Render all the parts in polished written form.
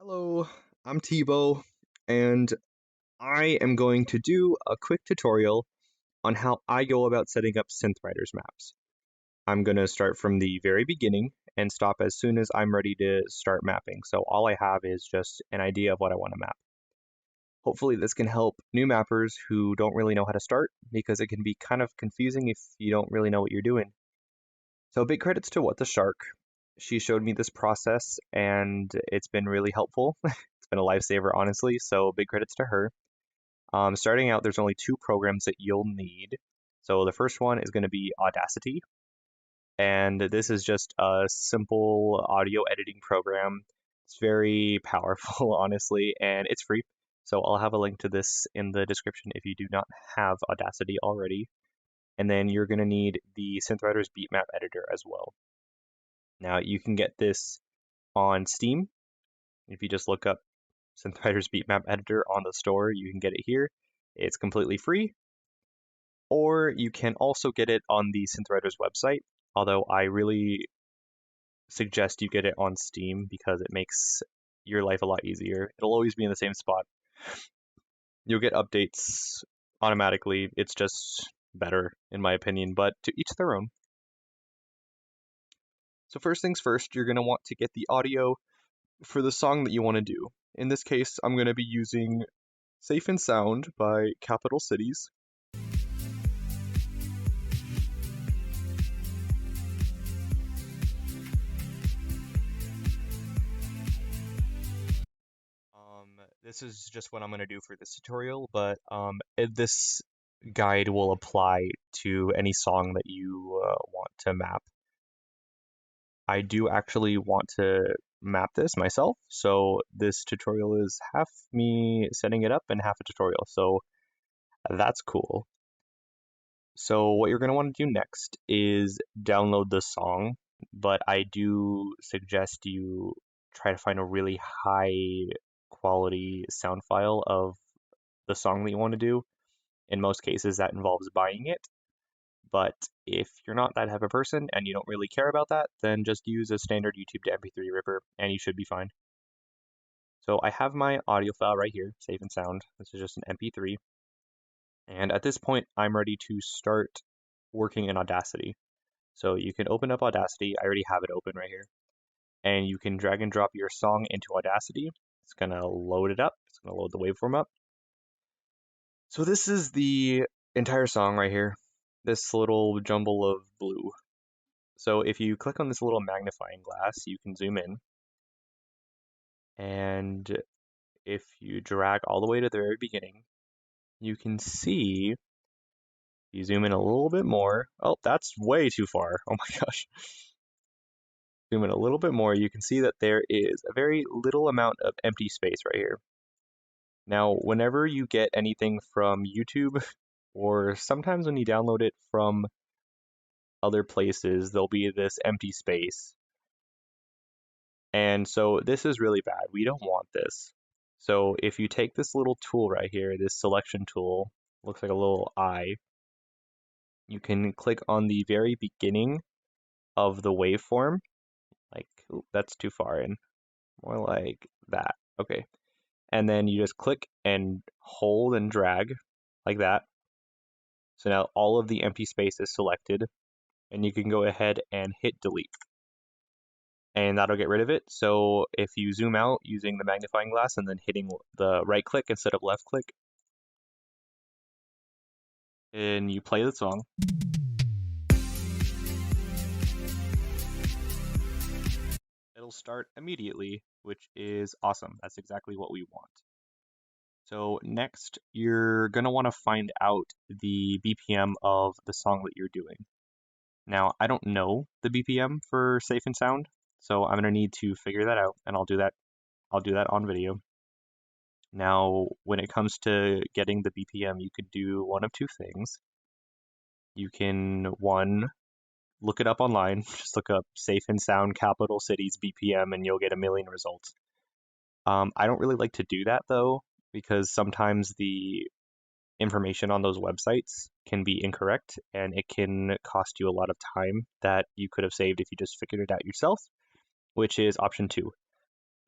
Hello, I'm Tebow, and I am going to do a quick tutorial on how I go about setting up Synth Riders maps. I'm going to start from the very beginning and stop as soon as I'm ready to start mapping, so all I have is just an idea of what I want to map. Hopefully this can help new mappers who don't really know how to start, because it can be kind of confusing if you don't really know what you're doing. So big credits to What the Shark. She showed me this process and it's been really helpful. It's been a lifesaver, honestly, so big credits to her. Starting out, there's only two programs that you'll need. So the first one is going to be Audacity, and this is just a simple audio editing program. It's very powerful, honestly, and it's free. So I'll have a link to this in the description if you do not have Audacity already. And then you're going to need the Synth Riders Beatmap editor as well. Now you can get this on Steam. If you just look up Synth Riders Beatmap editor on the store, you can get it here. It's completely free. Or you can also get it on the Synth Riders website, although I really suggest you get it on Steam because it makes your life a lot easier. It'll always be in the same spot. You'll get updates automatically. It's just better, in my opinion, but to each their own. So first things first, you're going to want to get the audio for the song that you want to do. In this case, I'm going to be using Safe and Sound by Capital Cities. This is just what I'm going to do for this tutorial, but this guide will apply to any song that you want to map. I do actually want to map this myself, so this tutorial is half me setting it up and half a tutorial, so that's cool. So what you're going to want to do next is download the song, but I do suggest you try to find a really high quality sound file of the song that you want to do. In most cases, that involves buying it. But if you're not that type of person and you don't really care about that, then just use a standard YouTube to MP3 ripper and you should be fine. So I have my audio file right here, Safe and Sound. This is just an MP3. And at this point, I'm ready to start working in Audacity. So you can open up Audacity. I already have it open right here. And you can drag and drop your song into Audacity. It's going to load it up. It's going to load the waveform up. So this is the entire song right here, this little jumble of blue. So if you click on this little magnifying glass, you can zoom in. And if you drag all the way to the very beginning, you can see, you zoom in a little bit more. Oh, that's way too far. Oh my gosh. Zoom in a little bit more, you can see that there is a very little amount of empty space right here. Now, whenever you get anything from YouTube, or sometimes when you download it from other places, there'll be this empty space. And so this is really bad. We don't want this. So if you take this little tool right here, this selection tool, looks like a little eye, you can click on the very beginning of the waveform. Like, ooh, that's too far in. More like that. Okay. And then you just click and hold and drag like that. So now all of the empty space is selected, and you can go ahead and hit delete. And that'll get rid of it. So if you zoom out using the magnifying glass and then hitting the right click instead of left click, and you play the song, it'll start immediately, which is awesome. That's exactly what we want. So next, you're going to want to find out the BPM of the song that you're doing. Now, I don't know the BPM for Safe and Sound, so I'm going to need to figure that out, and I'll do that on video. Now, when it comes to getting the BPM, you could do one of two things. You can, one, look it up online, just look up Safe and Sound Capital Cities BPM, and you'll get a million results. I don't really like to do that, though, because sometimes the information on those websites can be incorrect, and it can cost you a lot of time that you could have saved if you just figured it out yourself, which is option 2.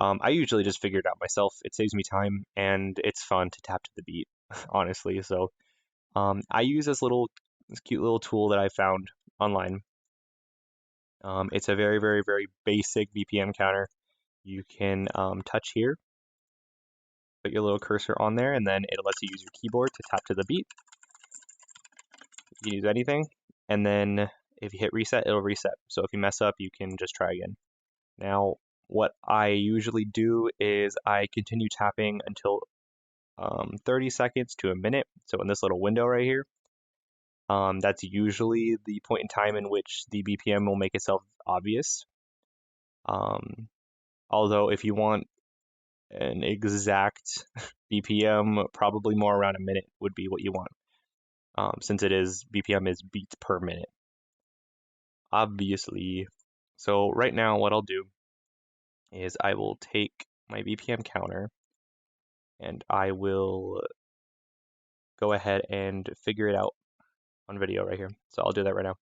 I usually just figure it out myself. It saves me time and it's fun to tap to the beat, honestly. So I use this cute little tool that I found online. It's a very, very, very basic BPM counter. You can touch here, put your little cursor on there, and then it lets you use your keyboard to tap to the beat. You can use anything, and then if you hit reset, it'll reset. So if you mess up, you can just try again. Now, what I usually do is I continue tapping until 30 seconds to a minute. So in this little window right here, that's usually the point in time in which the BPM will make itself obvious. Although if you want an exact BPM, probably more around a minute would be what you want, since BPM is beats per minute, obviously. So right now what I'll do is I will take my BPM counter and I will go ahead and figure it out on video right here. So I'll do that right now.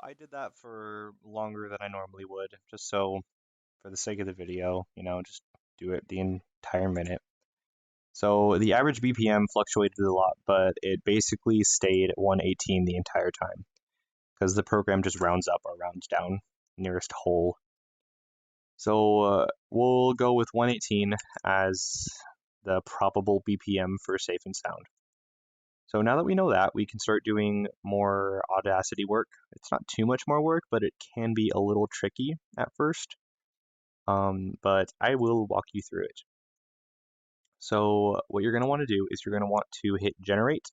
I did that for longer than I normally would, just so for the sake of the video, just do it the entire minute. So the average BPM fluctuated a lot, but it basically stayed at 118 the entire time because the program just rounds up or rounds down nearest whole. So we'll go with 118 as the probable BPM for safe and sound. So now that we know that, we can start doing more Audacity work. It's not too much more work, but it can be a little tricky at first. But I will walk you through it. So what you're going to want to do is you're going to want to hit generate,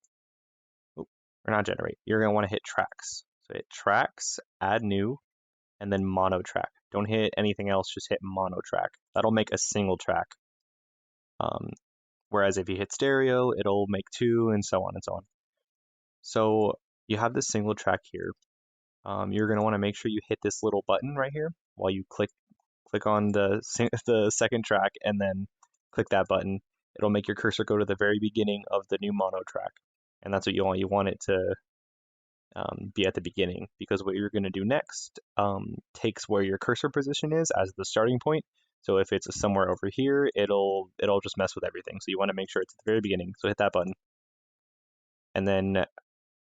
or not generate, you're going to want to hit tracks. So hit tracks, add new, and then mono track. Don't hit anything else, just hit mono track. That'll make a single track. Whereas if you hit stereo, it'll make two, and so on and so on. So you have this single track here. You're going to want to make sure you hit this little button right here while you click on the second track and then click that button. It'll make your cursor go to the very beginning of the new mono track. And that's what you want. You want it to be at the beginning, because what you're going to do next takes where your cursor position is as the starting point. So if it's somewhere over here, it'll just mess with everything. So you want to make sure it's at the very beginning. So hit that button. And then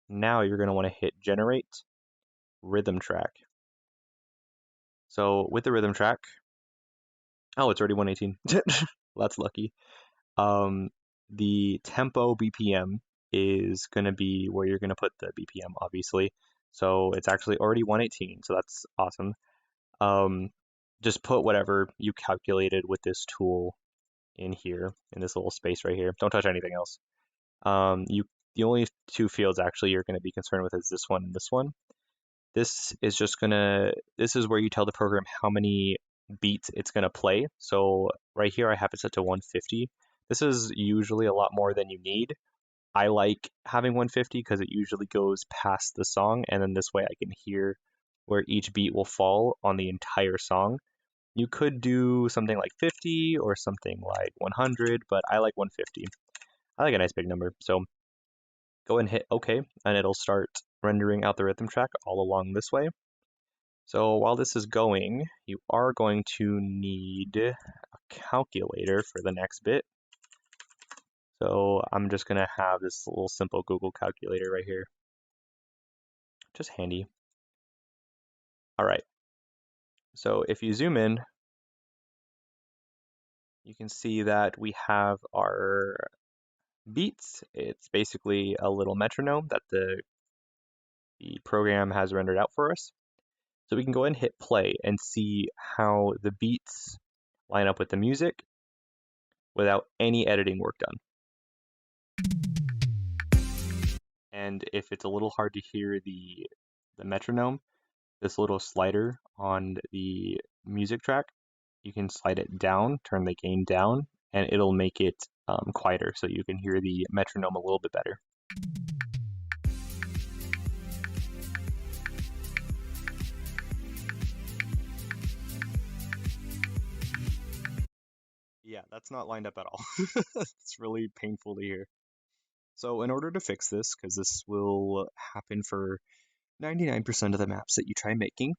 now you're going to want to hit generate rhythm track. So with the rhythm track, oh, it's already 118. That's lucky. The tempo BPM is going to be where you're going to put the BPM, obviously. So it's actually already 118, so that's awesome. Just put whatever you calculated with this tool in here, in this little space right here. Don't touch anything else. The only two fields actually you're going to be concerned with is this one and this one. This is where you tell the program how many beats it's going to play. So right here I have it set to 150. This is usually a lot more than you need. I like having 150 because it usually goes past the song, and then this way I can hear where each beat will fall on the entire song. You could do something like 50 or something like 100, but I like 150. I like a nice big number. So go and hit OK, and it'll start rendering out the rhythm track all along this way. So while this is going, you are going to need a calculator for the next bit. So I'm just going to have this little simple Google calculator right here. Just handy. All right, so if you zoom in, you can see that we have our beats. It's basically a little metronome that the program has rendered out for us. So we can go ahead and hit play and see how the beats line up with the music without any editing work done. And if it's a little hard to hear the metronome, this little slider on the music track, you can slide it down, turn the gain down, and it'll make it quieter so you can hear the metronome a little bit better. Yeah, that's not lined up at all. It's really painful to hear. So in order to fix this, because this will happen for 99% of the maps that you try making,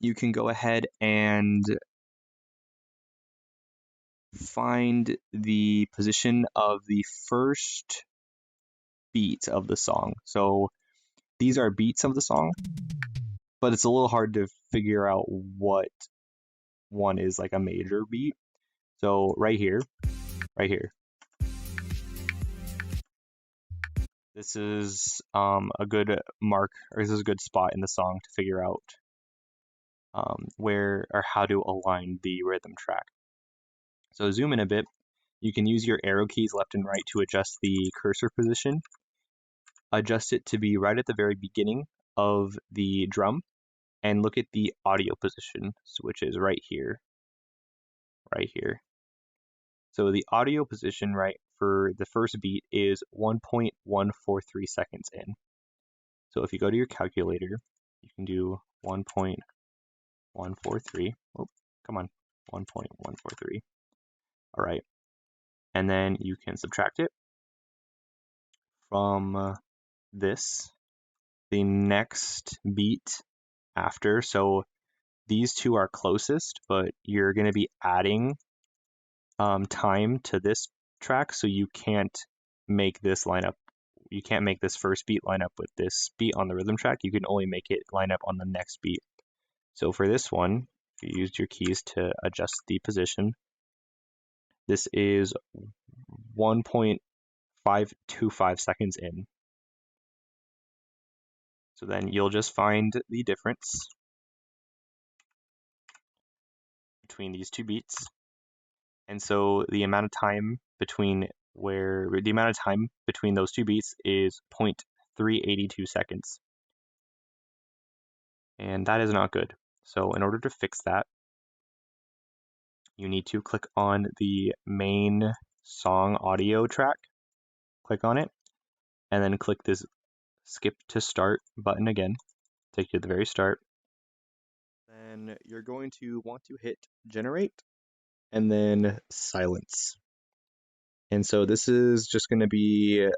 you can go ahead and find the position of the first beat of the song. So these are beats of the song, but it's a little hard to figure out what one is like a major beat. So right here, this is a good mark, or this is a good spot in the song to figure out where or how to align the rhythm track. So zoom in a bit. You can use your arrow keys left and right to adjust the cursor position. Adjust it to be right at the very beginning of the drum, and look at the audio position, which is right here. So the audio position right for the first beat is 1.143 seconds in. So if you go to your calculator, you can do 1.143. Oh, come on, 1.143. All right. And then you can subtract it from this, the next beat after. So these two are closest, but you're going to be adding time to this track, so you can't make this line up. You can't make this first beat line up with this beat on the rhythm track. You can only make it line up on the next beat. So for this one, if you used your keys to adjust the position, this is 1.525 seconds in. So then you'll just find the difference between these two beats. And so the amount of time between those two beats is 0.382 seconds. And that is not good. So in order to fix that, you need to click on the main song audio track, click on it, and then click this skip to start button again, take you to the very start. Then you're going to want to hit generate and then silence. And so this is just going to be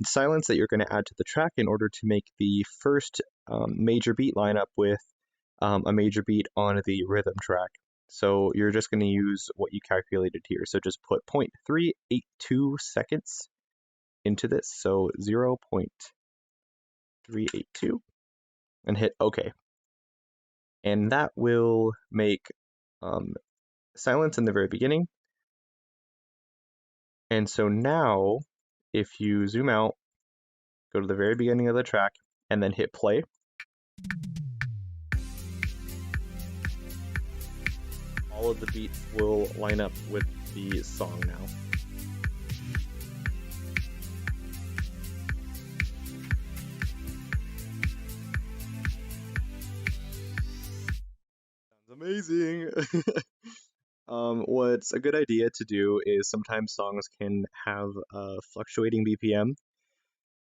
silence that you're going to add to the track in order to make the first major beat line up with a major beat on the rhythm track. So you're just going to use what you calculated here. So just put 0.382 seconds into this. So 0.382 and hit OK. And that will make silence in the very beginning. And so now, if you zoom out, go to the very beginning of the track, and then hit play, all of the beats will line up with the song now. Sounds amazing! What's a good idea to do is sometimes songs can have a fluctuating BPM,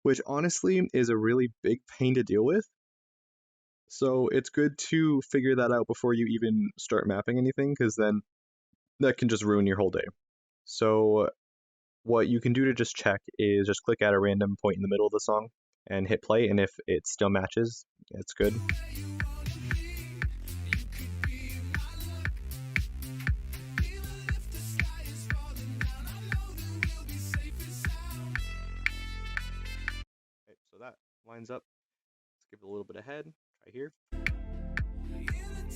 which honestly is a really big pain to deal with. So it's good to figure that out before you even start mapping anything, because then that can just ruin your whole day. So what you can do to just check is just click at a random point in the middle of the song and hit play, and if it still matches, it's good. Okay, so that lines up. Skip a little bit ahead, try here. A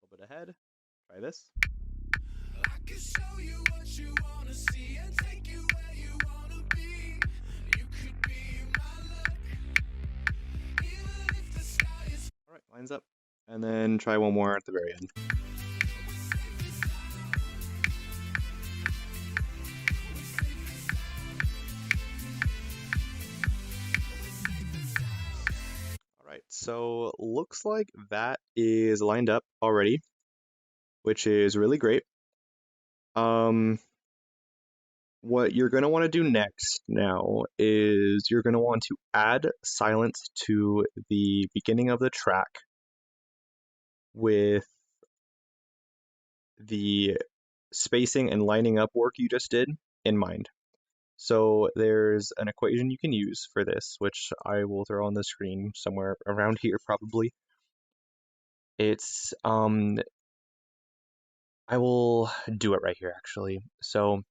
little bit ahead. Try this. I can show you what you wanna see and take you where you wanna be. You could be my luck, even if the sky is. All right, lines up. And then try one more at the very end. All right, so looks like that is lined up already, which is really great. What you're going to want to do next now is you're going to want to add silence to the beginning of the track with the spacing and lining up work you just did in mind. So there's an equation you can use for this, which I will throw on the screen somewhere around here probably. It's I will do it right here actually. So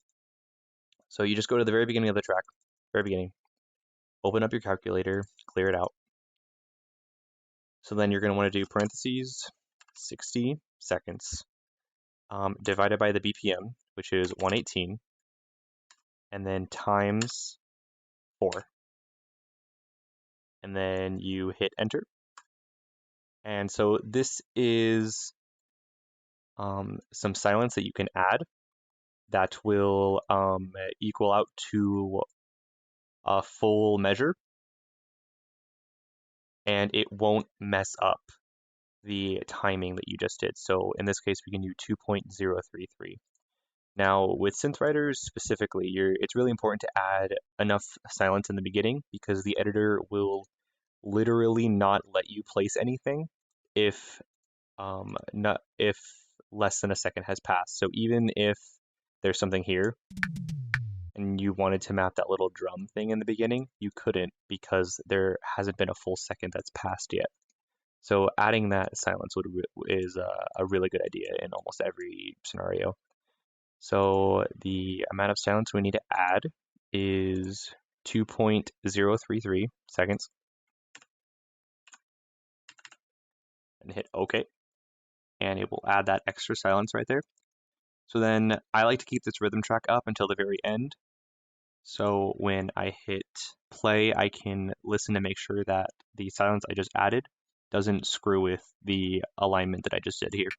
you just go to the very beginning of the track, very beginning. Open up your calculator, clear it out. So then you're going to want to do parentheses 60 seconds divided by the BPM, which is 118, and then times 4. And then you hit enter. And so this is some silence that you can add that will equal out to a full measure, and it won't mess up the timing that you just did. So in this case, we can do 2.033. Now with Synth Riders specifically, it's really important to add enough silence in the beginning because the editor will literally not let you place anything if less than a second has passed. So even if there's something here and you wanted to map that little drum thing in the beginning, you couldn't because there hasn't been a full second that's passed yet. So adding that silence is a really good idea in almost every scenario. So the amount of silence we need to add is 2.033 seconds. And hit OK. And it will add that extra silence right there. So then I like to keep this rhythm track up until the very end. So when I hit play, I can listen to make sure that the silence I just added doesn't screw with the alignment that I just did here.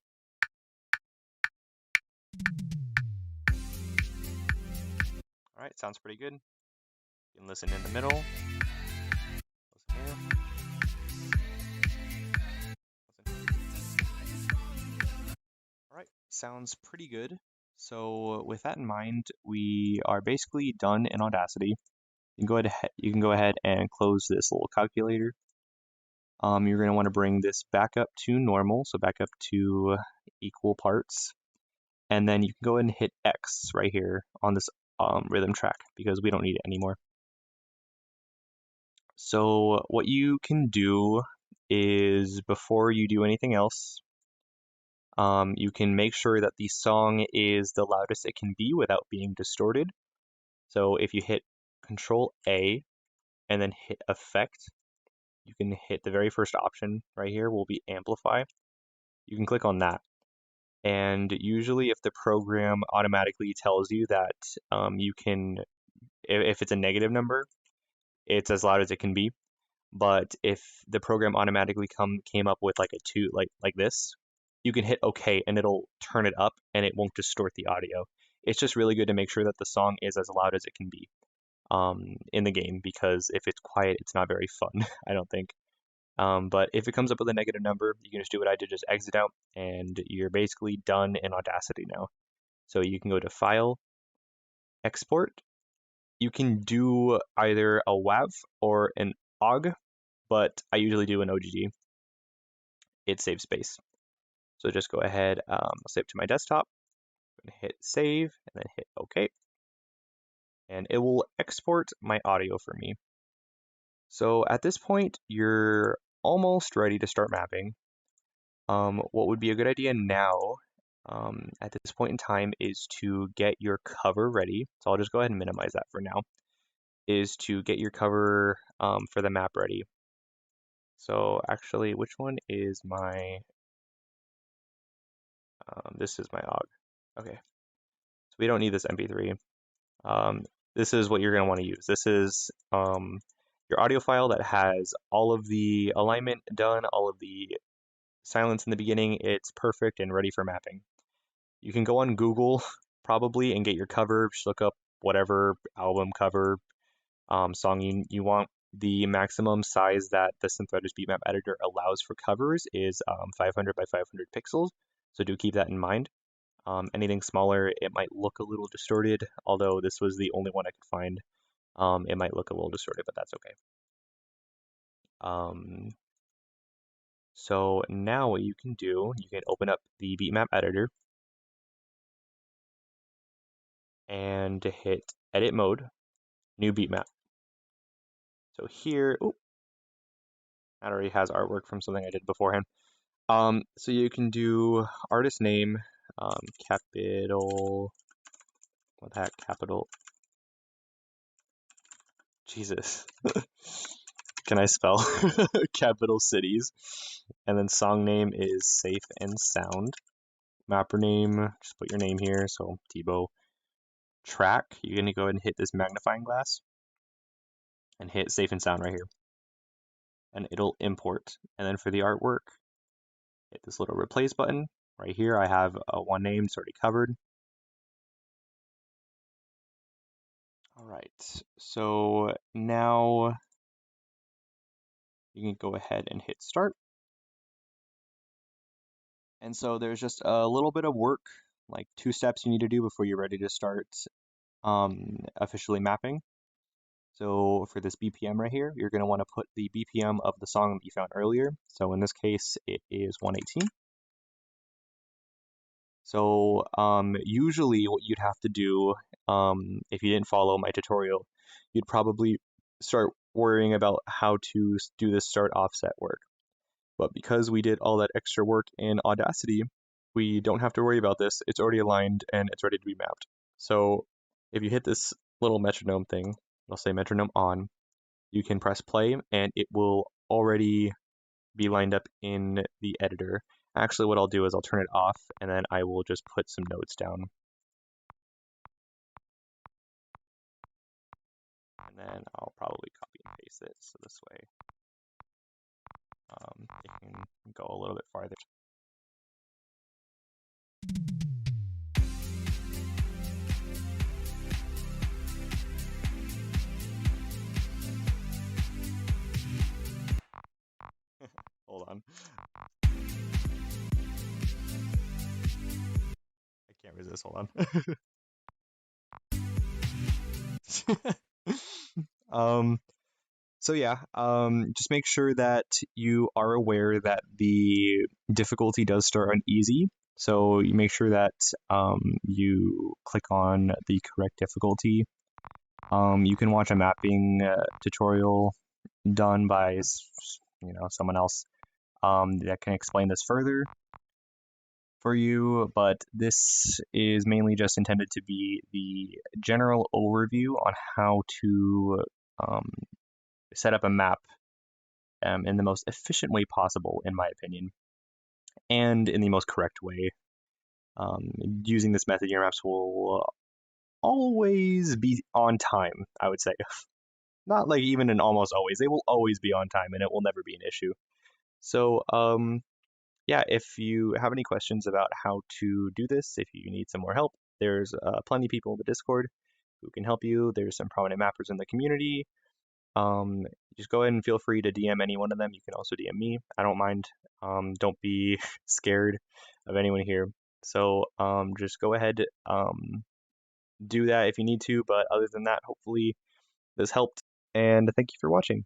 All right, sounds pretty good. You can listen in the middle. Listen here. All right, sounds pretty good. So with that in mind, we are basically done in Audacity. You can go ahead and close this little calculator. You're going to want to bring this back up to normal, so back up to equal parts. And then you can go ahead and hit X right here on this rhythm track because we don't need it anymore. So what you can do is before you do anything else, you can make sure that the song is the loudest it can be without being distorted. So if you hit Control A and then hit Effect, you can hit the very first option right here will be Amplify. You can click on that. And usually if the program automatically tells you that you can, if it's a negative number, it's as loud as it can be. But if the program automatically came up with like a 2, like this, you can hit OK and it'll turn it up and it won't distort the audio. It's just really good to make sure that the song is as loud as it can be in the game, because if it's quiet, it's not very fun, I don't think. But if it comes up with a negative number, you can just do what I did, just exit out, and you're basically done in Audacity now. So you can go to File, Export. You can do either a WAV or an OGG, but I usually do an OGG. It saves space. So just go ahead, I'll save to my desktop, hit save, and then hit OK. And it will export my audio for me. So at this point, you're almost ready to start mapping. What would be a good idea now at this point in time is to get your cover ready. So I'll just go ahead and minimize that for now. Is to get your cover for the map ready. So actually, which one is my, this is my OGG. Okay, so we don't need this MP3. This is what you're going to want to use. This is your audio file that has all of the alignment done, all of the silence in the beginning. It's perfect and ready for mapping. You can go on Google probably and get your cover. Just look up whatever album cover song you want. The maximum size that the Synth Riders Beatmap editor allows for covers is 500 by 500 pixels. So do keep that in mind. Anything smaller, it might look a little distorted, although this was the only one I could find. It might look a little distorted, but that's okay. So now what you can do, you can open up the Beatmap editor and hit edit mode, new Beatmap. So here, oh, that already has artwork from something I did beforehand. So you can do artist name, capital, what the heck, capital, Jesus. Can I spell? Capital cities. And then song name is Safe and Sound. Mapper name, just put your name here, so Tebow. Track, you're gonna go ahead and hit this magnifying glass and hit Safe and Sound right here. And it'll import. And then for the artwork, hit this little replace button. Right here, I have one name, it's already covered. All right, so now you can go ahead and hit start. And so there's just a little bit of work, like 2 steps you need to do before you're ready to start officially mapping. So for this BPM right here, you're going to want to put the BPM of the song that you found earlier. So in this case, it is 118. So usually what you'd have to do, if you didn't follow my tutorial, you'd probably start worrying about how to do this start offset work. But because we did all that extra work in Audacity, we don't have to worry about this. It's already aligned and it's ready to be mapped. So if you hit this little metronome thing, I'll say metronome on, you can press play and it will already be lined up in the editor. Actually, what I'll do is I'll turn it off and then I will just put some notes down. And then I'll probably copy and paste it so this way it can go a little bit farther. Hold on. I can't resist, hold on. So yeah, just make sure that you are aware that the difficulty does start on easy. So you make sure that you click on the correct difficulty. You can watch a mapping tutorial done by someone else that can explain this further for you, but this is mainly just intended to be the general overview on how to set up a map in the most efficient way possible, in my opinion, and in the most correct way. Using this method, your maps will always be on time, I would say. Not like even in almost always. They will always be on time, and it will never be an issue. So, yeah, if you have any questions about how to do this, if you need some more help, there's plenty of people in the Discord who can help you. There's some prominent mappers in the community. Just go ahead and feel free to DM any one of them. You can also DM me. I don't mind. Don't be scared of anyone here. So just go ahead, do that if you need to. But other than that, hopefully this helped. And thank you for watching.